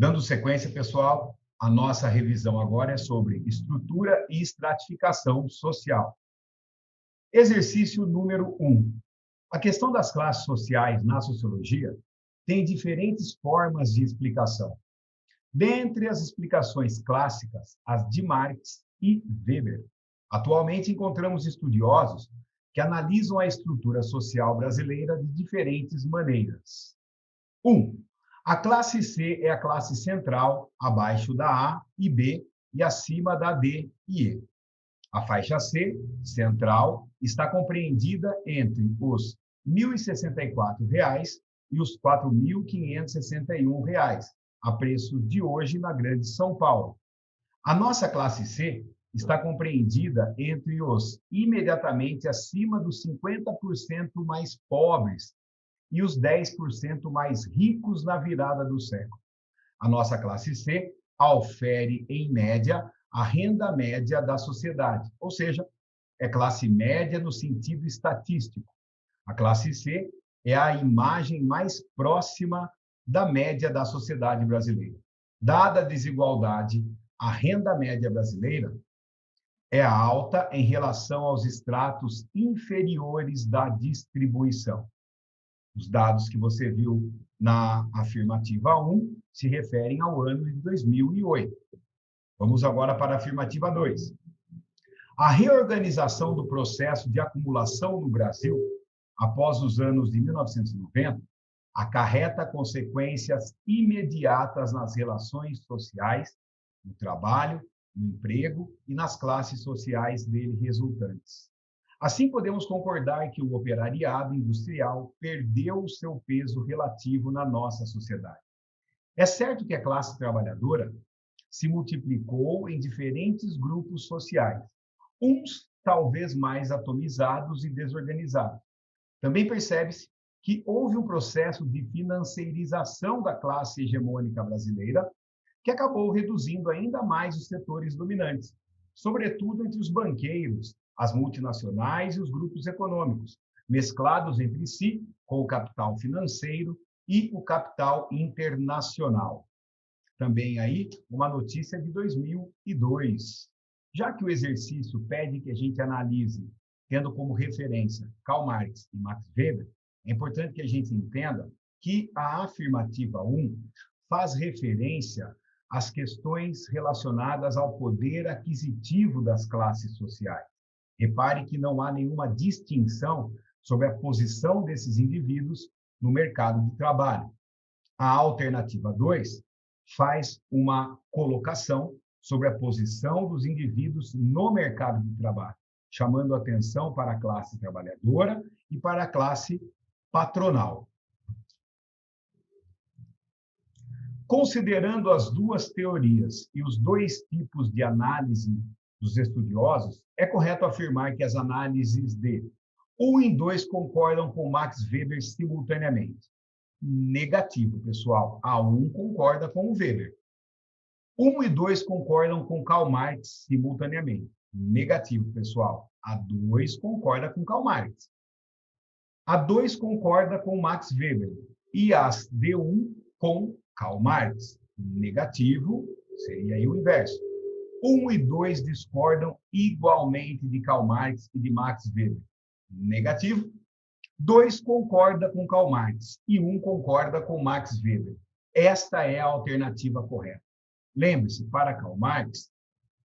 Dando sequência, pessoal, a nossa revisão agora é sobre estrutura e estratificação social. Exercício número 1. A questão das classes sociais na sociologia tem diferentes formas de explicação. Dentre as explicações clássicas, as de Marx e Weber. Atualmente encontramos estudiosos que analisam a estrutura social brasileira de diferentes maneiras. 1. A classe C é a classe central, abaixo da A e B e acima da D e E. A faixa C, central, está compreendida entre os R$ 1.064 e os R$ 4.561, a preços de hoje na Grande São Paulo. A nossa classe C está compreendida entre os imediatamente acima dos 50% mais pobres e os 10% mais ricos na virada do século. A nossa classe C aufere, em média, a renda média da sociedade, ou seja, é classe média no sentido estatístico. A classe C é a imagem mais próxima da média da sociedade brasileira. Dada a desigualdade, a renda média brasileira é alta em relação aos estratos inferiores da distribuição. Os dados que você viu na afirmativa 1 se referem ao ano de 2008. Vamos agora para a afirmativa 2. A reorganização do processo de acumulação no Brasil, após os anos de 1990, acarreta consequências imediatas nas relações sociais, no trabalho, no emprego e nas classes sociais dele resultantes. Assim, podemos concordar que o operariado industrial perdeu o seu peso relativo na nossa sociedade. É certo que a classe trabalhadora se multiplicou em diferentes grupos sociais, uns talvez mais atomizados e desorganizados. Também percebe-se que houve um processo de financeirização da classe hegemônica brasileira, que acabou reduzindo ainda mais os setores dominantes, sobretudo entre os banqueiros, as multinacionais e os grupos econômicos, mesclados entre si com o capital financeiro e o capital internacional. Também aí uma notícia de 2002. Já que o exercício pede que a gente analise, tendo como referência Karl Marx e Max Weber, é importante que a gente entenda que a afirmativa 1 faz referência às questões relacionadas ao poder aquisitivo das classes sociais. Repare que não há nenhuma distinção sobre a posição desses indivíduos no mercado de trabalho. A alternativa 2 faz uma colocação sobre a posição dos indivíduos no mercado de trabalho, chamando atenção para a classe trabalhadora e para a classe patronal. Considerando as duas teorias e os dois tipos de análise dos estudiosos, é correto afirmar que as análises de 1 e 2 concordam com Max Weber simultaneamente. Negativo, pessoal. A 1 concorda com o Weber. 1 e 2 concordam com Karl Marx simultaneamente. Negativo, pessoal. A 2 concorda com Karl Marx. A 2 concorda com Max Weber. E as D1 com Karl Marx. Negativo seria aí o inverso. 1 e 2 discordam igualmente de Karl Marx e de Max Weber. Negativo. 2 concorda com Karl Marx e 1 concorda com Max Weber. Esta é a alternativa correta. Lembre-se, para Karl Marx,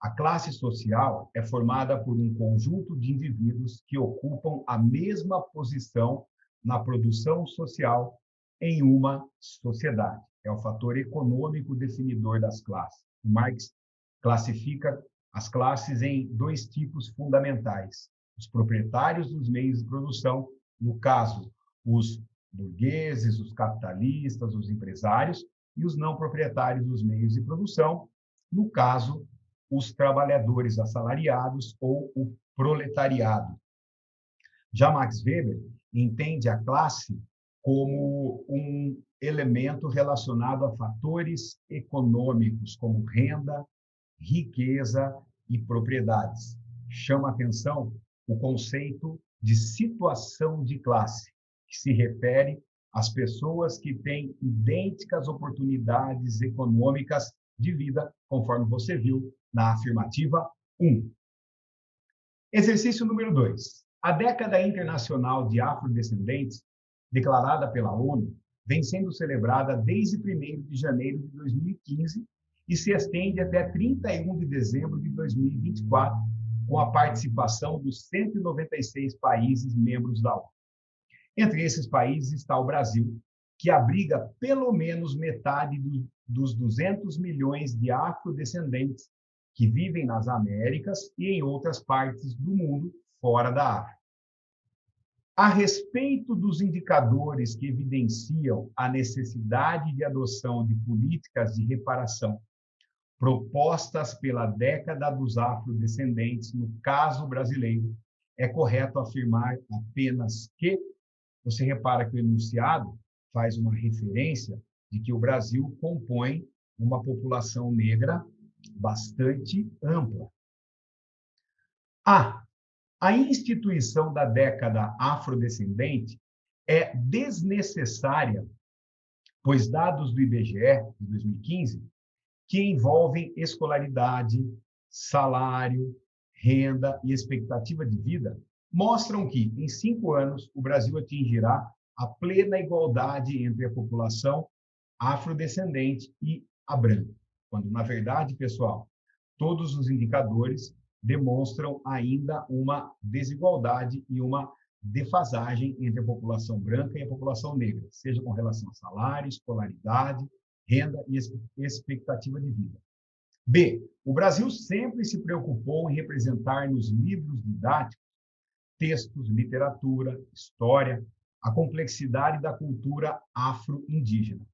a classe social é formada por um conjunto de indivíduos que ocupam a mesma posição na produção social em uma sociedade. É o fator econômico definidor das classes. Marx classifica as classes em dois tipos fundamentais: os proprietários dos meios de produção, no caso, os burgueses, os capitalistas, os empresários, e os não proprietários dos meios de produção, no caso, os trabalhadores assalariados ou o proletariado. Já Max Weber entende a classe como um elemento relacionado a fatores econômicos, como renda, riqueza e propriedades. Chama atenção o conceito de situação de classe, que se refere as pessoas que têm idênticas oportunidades econômicas de vida, conforme você viu na afirmativa 1. Exercício número 2. A década internacional de afrodescendentes, declarada pela ONU, vem sendo celebrada desde 1º de janeiro de 2015 e se estende até 31 de dezembro de 2024, com a participação dos 196 países membros da ONU. Entre esses países está o Brasil, que abriga pelo menos metade dos 200 milhões de afrodescendentes que vivem nas Américas e em outras partes do mundo fora da África. A respeito dos indicadores que evidenciam a necessidade de adoção de políticas de reparação propostas pela década dos afrodescendentes, no caso brasileiro, é correto afirmar apenas que você repara que o enunciado faz uma referência de que o Brasil compõe uma população negra bastante ampla. A instituição da década afrodescendente é desnecessária, pois dados do IBGE de 2015, que envolvem escolaridade, salário, renda e expectativa de vida, mostram que, em 5 anos, o Brasil atingirá a plena igualdade entre a população afrodescendente e a branca. Quando, na verdade, pessoal, todos os indicadores demonstram ainda uma desigualdade e uma defasagem entre a população branca e a população negra, seja com relação a salário, escolaridade, renda e expectativa de vida. B. O Brasil sempre se preocupou em representar nos livros didáticos textos, literatura, história, a complexidade da cultura afro-indígena.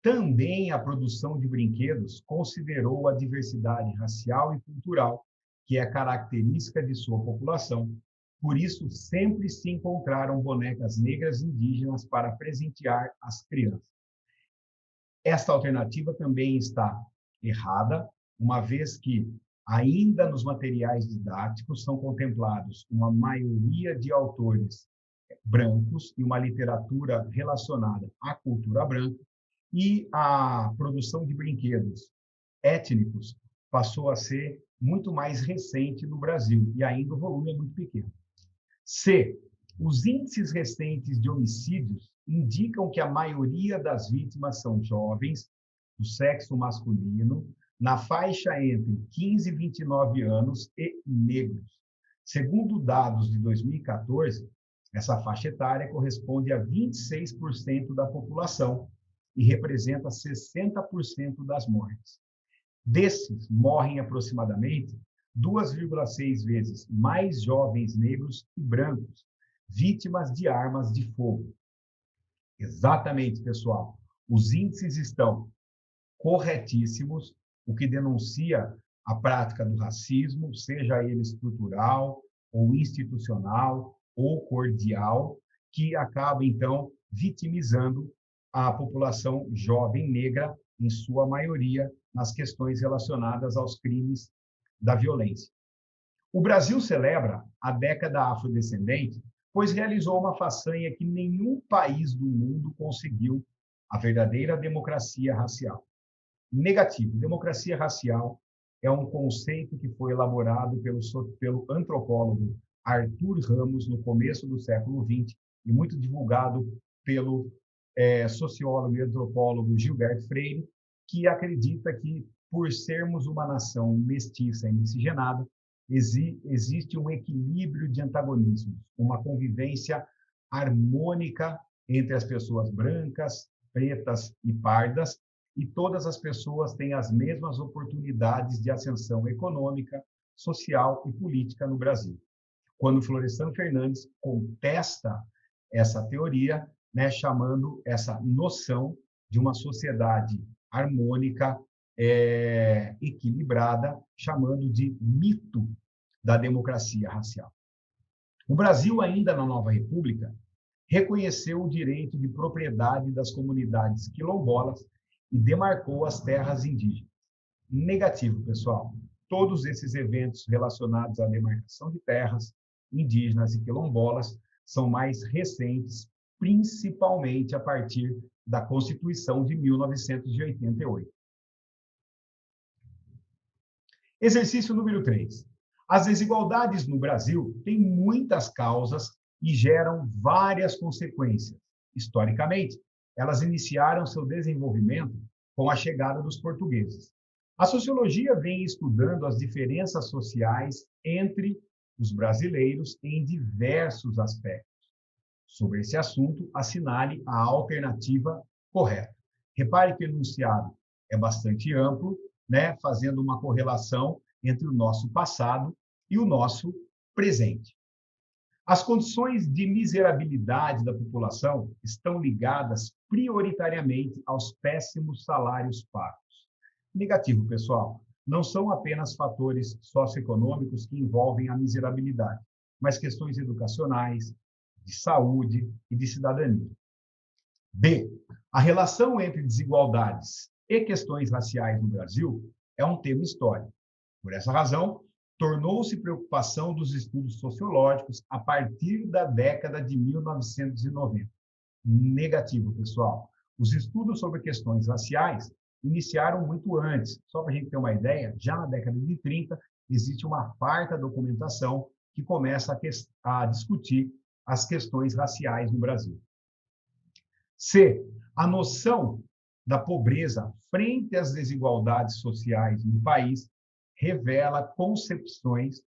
Também a produção de brinquedos considerou a diversidade racial e cultural, que é característica de sua população. Por isso, sempre se encontraram bonecas negras indígenas para presentear as crianças. Esta alternativa também está errada, uma vez que ainda nos materiais didáticos são contemplados uma maioria de autores brancos e uma literatura relacionada à cultura branca, e a produção de brinquedos étnicos passou a ser muito mais recente no Brasil, e ainda o volume é muito pequeno. C. Os índices recentes de homicídios indicam que a maioria das vítimas são jovens, do sexo masculino, na faixa entre 15 e 29 anos e negros. Segundo dados de 2014, essa faixa etária corresponde a 26% da população e representa 60% das mortes. Desses, morrem aproximadamente 2,6 vezes mais jovens negros e brancos, vítimas de armas de fogo. Exatamente, pessoal. Os índices estão corretíssimos, o que denuncia a prática do racismo, seja ele estrutural, ou institucional, ou cordial, que acaba, então, vitimizando a população jovem negra, em sua maioria, nas questões relacionadas aos crimes da violência. O Brasil celebra a década afrodescendente, pois realizou uma façanha que nenhum país do mundo conseguiu, a verdadeira democracia racial. Negativo. Democracia racial é um conceito que foi elaborado pelo antropólogo Arthur Ramos no começo do século XX e muito divulgado pelo sociólogo e antropólogo Gilberto Freire, que acredita que, por sermos uma nação mestiça e miscigenada, existe um equilíbrio de antagonismos, uma convivência harmônica entre as pessoas brancas, pretas e pardas, e todas as pessoas têm as mesmas oportunidades de ascensão econômica, social e política no Brasil. Quando Florestan Fernandes contesta essa teoria, chamando essa noção de uma sociedade harmônica, equilibrada, chamando de mito da democracia racial. O Brasil, ainda na Nova República, reconheceu o direito de propriedade das comunidades quilombolas e demarcou as terras indígenas. Negativo, pessoal. Todos esses eventos relacionados à demarcação de terras indígenas e quilombolas são mais recentes principalmente a partir da Constituição de 1988. Exercício número 3. As desigualdades no Brasil têm muitas causas e geram várias consequências. Historicamente, elas iniciaram seu desenvolvimento com a chegada dos portugueses. A sociologia vem estudando as diferenças sociais entre os brasileiros em diversos aspectos. Sobre esse assunto, assinale a alternativa correta. Repare que o enunciado é bastante amplo, né, fazendo uma correlação entre o nosso passado e o nosso presente. As condições de miserabilidade da população estão ligadas prioritariamente aos péssimos salários pagos. Negativo, pessoal. Não são apenas fatores socioeconômicos que envolvem a miserabilidade, mas questões educacionais, de saúde e de cidadania. B. A relação entre desigualdades e questões raciais no Brasil é um tema histórico. Por essa razão, tornou-se preocupação dos estudos sociológicos a partir da década de 1990. Negativo, pessoal. Os estudos sobre questões raciais iniciaram muito antes. Só para a gente ter uma ideia, já na década de 30, existe uma farta documentação que começa a discutir as questões raciais no Brasil. C. A noção da pobreza frente às desigualdades sociais no país revela concepções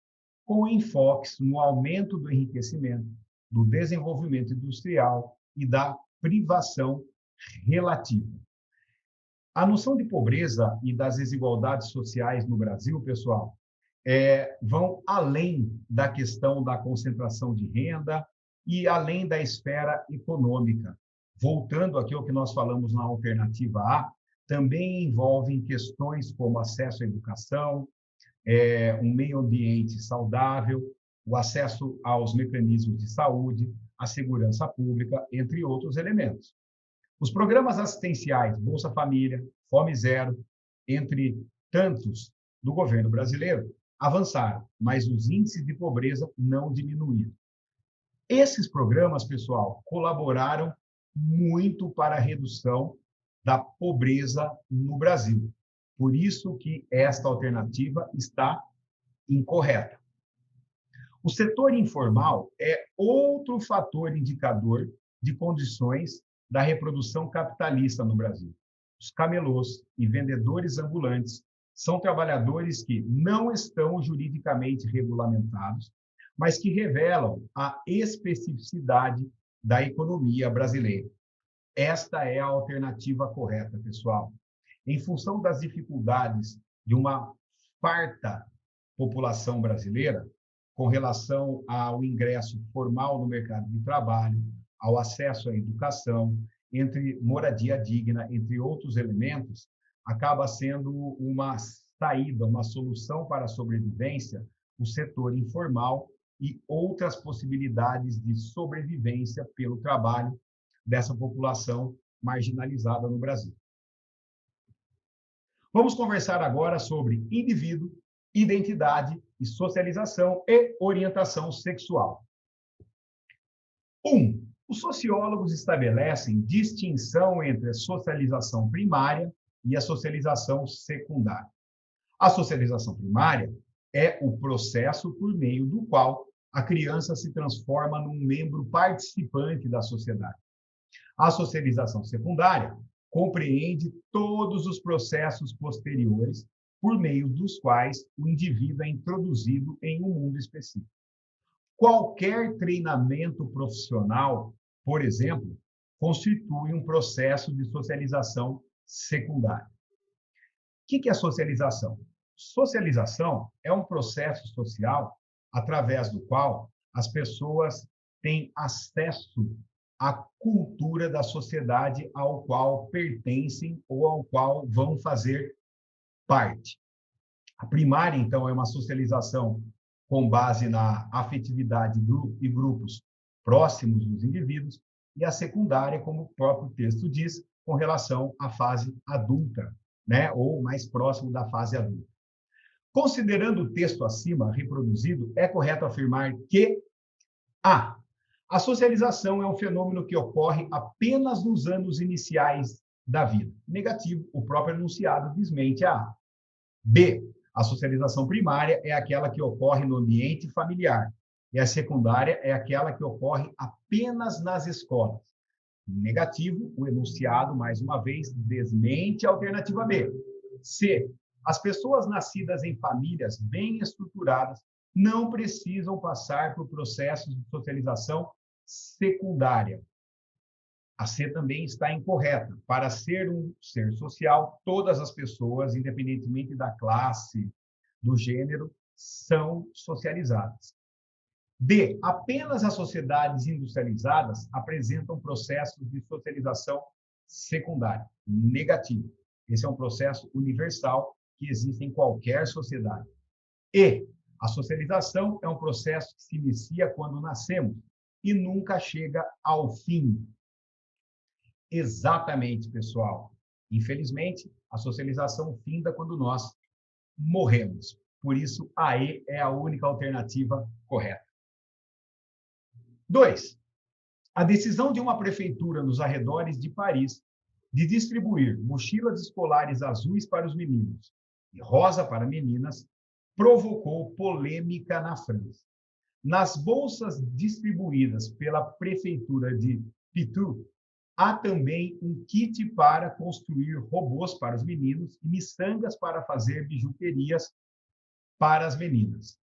com enfoques no aumento do enriquecimento, do desenvolvimento industrial e da privação relativa. A noção de pobreza e das desigualdades sociais no Brasil, pessoal, vão além da questão da concentração de renda e além da esfera econômica. Voltando aqui ao que nós falamos na alternativa A, também envolvem questões como acesso à educação, um meio ambiente saudável, o acesso aos mecanismos de saúde, a segurança pública, entre outros elementos. Os programas assistenciais Bolsa Família, Fome Zero, entre tantos do governo brasileiro, avançaram, mas os índices de pobreza não diminuíram. Esses programas, pessoal, colaboraram muito para a redução da pobreza no Brasil. Por isso que esta alternativa está incorreta. O setor informal é outro fator indicador de condições da reprodução capitalista no Brasil. Os camelôs e vendedores ambulantes são trabalhadores que não estão juridicamente regulamentados, mas que revelam a especificidade da economia brasileira. Esta é a alternativa correta, pessoal. Em função das dificuldades de uma farta população brasileira, com relação ao ingresso formal no mercado de trabalho, ao acesso à educação, entre moradia digna, entre outros elementos, acaba sendo uma saída, uma solução para a sobrevivência, o setor informal e outras possibilidades de sobrevivência pelo trabalho dessa população marginalizada no Brasil. Vamos conversar agora sobre indivíduo, identidade e socialização e orientação sexual. 1. Os sociólogos estabelecem distinção entre a socialização primária e a socialização secundária. A socialização primária é o processo por meio do qual a criança se transforma num membro participante da sociedade. A socialização secundária compreende todos os processos posteriores por meio dos quais o indivíduo é introduzido em um mundo específico. Qualquer treinamento profissional, por exemplo, constitui um processo de socialização secundária. O que é socialização? Socialização é um processo social através do qual as pessoas têm acesso à cultura da sociedade ao qual pertencem ou ao qual vão fazer parte. A primária, então, é uma socialização com base na afetividade e grupos próximos dos indivíduos, e a secundária, como o próprio texto diz, com relação à fase adulta, né, ou mais próximo da fase adulta. Considerando o texto acima reproduzido, é correto afirmar que a A socialização é um fenômeno que ocorre apenas nos anos iniciais da vida. Negativo, o próprio enunciado desmente a A. B, a socialização primária é aquela que ocorre no ambiente familiar. E a secundária é aquela que ocorre apenas nas escolas. Negativo, o enunciado, mais uma vez, desmente a alternativa B. C, as pessoas nascidas em famílias bem estruturadas não precisam passar por processos de socialização secundária. A C também está incorreta. Para ser um ser social, todas as pessoas, independentemente da classe, do gênero, são socializadas. D, apenas as sociedades industrializadas apresentam processos de socialização secundária. Negativo. Esse é um processo universal que existe em qualquer sociedade. E, a socialização é um processo que se inicia quando nascemos e nunca chega ao fim. Exatamente, pessoal. Infelizmente, a socialização finda quando nós morremos. Por isso, a E é a única alternativa correta. 2. A decisão de uma prefeitura nos arredores de Paris de distribuir mochilas escolares azuis para os meninos e rosa para meninas provocou polêmica na França. Nas bolsas distribuídas pela prefeitura de Pitou, há também um kit para construir robôs para os meninos e miçangas para fazer bijuterias para as meninas.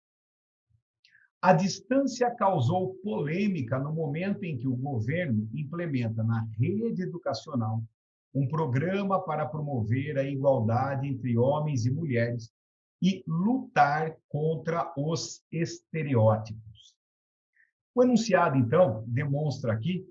A distância causou polêmica no momento em que o governo implementa na rede educacional um programa para promover a igualdade entre homens e mulheres e lutar contra os estereótipos. O enunciado, então, demonstra aqui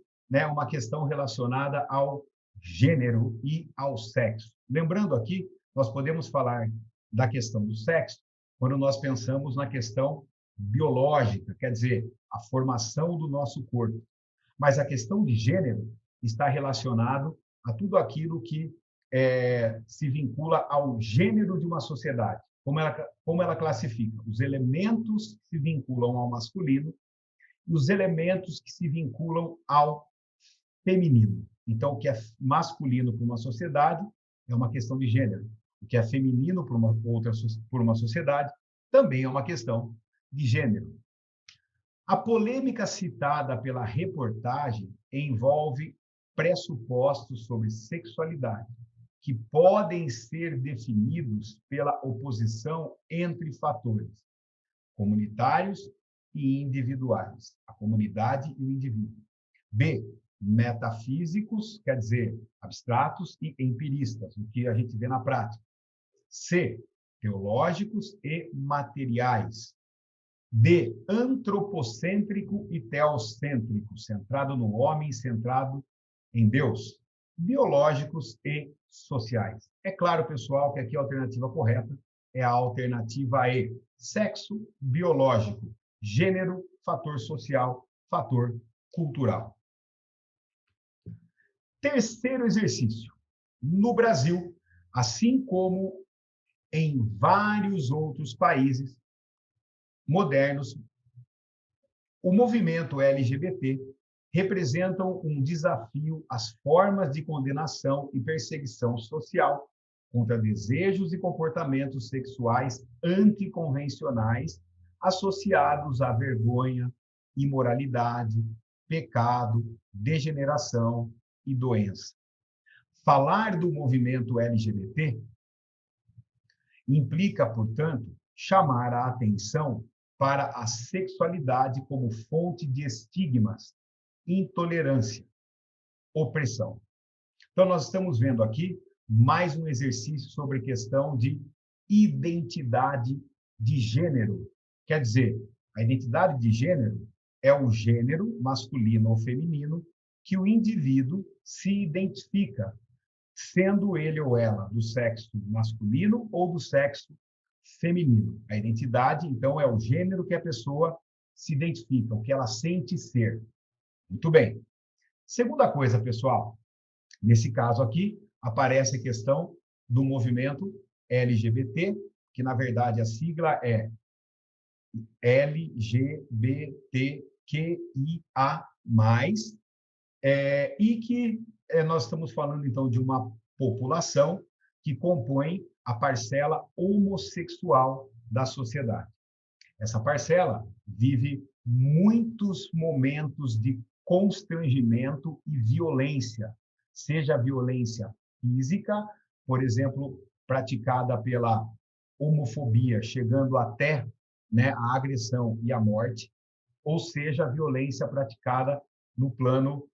uma questão relacionada ao gênero e ao sexo. Lembrando aqui, nós podemos falar da questão do sexo quando nós pensamos na questão biológica, quer dizer, a formação do nosso corpo. Mas a questão de gênero está relacionado a tudo aquilo que se vincula ao gênero de uma sociedade. Como ela classifica? Os elementos que se vinculam ao masculino e os elementos que se vinculam ao feminino. Então, o que é masculino para uma sociedade é uma questão de gênero. O que é feminino para uma sociedade também é uma questão de gênero. A polêmica citada pela reportagem envolve pressupostos sobre sexualidade, que podem ser definidos pela oposição entre fatores comunitários e individuais, a comunidade e o indivíduo. B, metafísicos, quer dizer, abstratos e empiristas, o que a gente vê na prática. C, teológicos e materiais. D, antropocêntrico e teocêntrico, centrado no homem, centrado em Deus. Biológicos e sociais. É claro, pessoal, que aqui a alternativa correta é a alternativa E. Sexo, biológico. Gênero, fator social, fator cultural. Terceiro exercício. No Brasil, assim como em vários outros países modernos, o movimento LGBT representa um desafio às formas de condenação e perseguição social contra desejos e comportamentos sexuais anticonvencionais associados à vergonha, imoralidade, pecado, degeneração e doença. Falar do movimento LGBT implica, portanto, chamar a atenção para a sexualidade como fonte de estigmas, intolerância, opressão. Então, nós estamos vendo aqui mais um exercício sobre questão de identidade de gênero. Quer dizer, a identidade de gênero é o gênero masculino ou feminino que o indivíduo se identifica, sendo ele ou ela do sexo masculino ou do sexo feminino. A identidade, então, é o gênero que a pessoa se identifica, o que ela sente ser. Muito bem. Segunda coisa, pessoal, nesse caso aqui, aparece a questão do movimento LGBT, que, na verdade, a sigla é LGBTQIA+. e que nós estamos falando, então, de uma população que compõe a parcela homossexual da sociedade. Essa parcela vive muitos momentos de constrangimento e violência, seja violência física, por exemplo, praticada pela homofobia, chegando até, né, a agressão e a morte, ou seja, a violência praticada no plano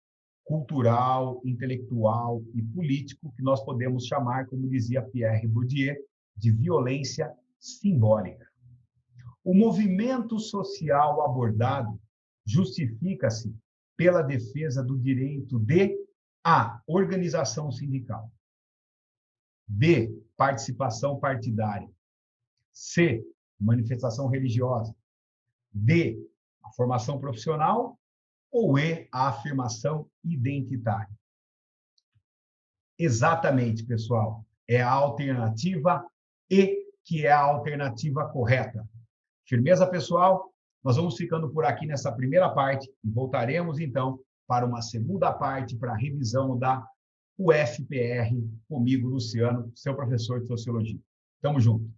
cultural, intelectual e político, que nós podemos chamar, como dizia Pierre Bourdieu, de violência simbólica. O movimento social abordado justifica-se pela defesa do direito de A. Organização sindical. B. Participação partidária. C. Manifestação religiosa. D. A formação profissional. Ou E. A afirmação identitária. Exatamente, pessoal. É a alternativa E que é a alternativa correta. Firmeza, pessoal? Nós vamos ficando por aqui nessa primeira parte e voltaremos, então, para uma segunda parte, para a revisão da UFPR, comigo, Luciano, seu professor de Sociologia. Tamo junto.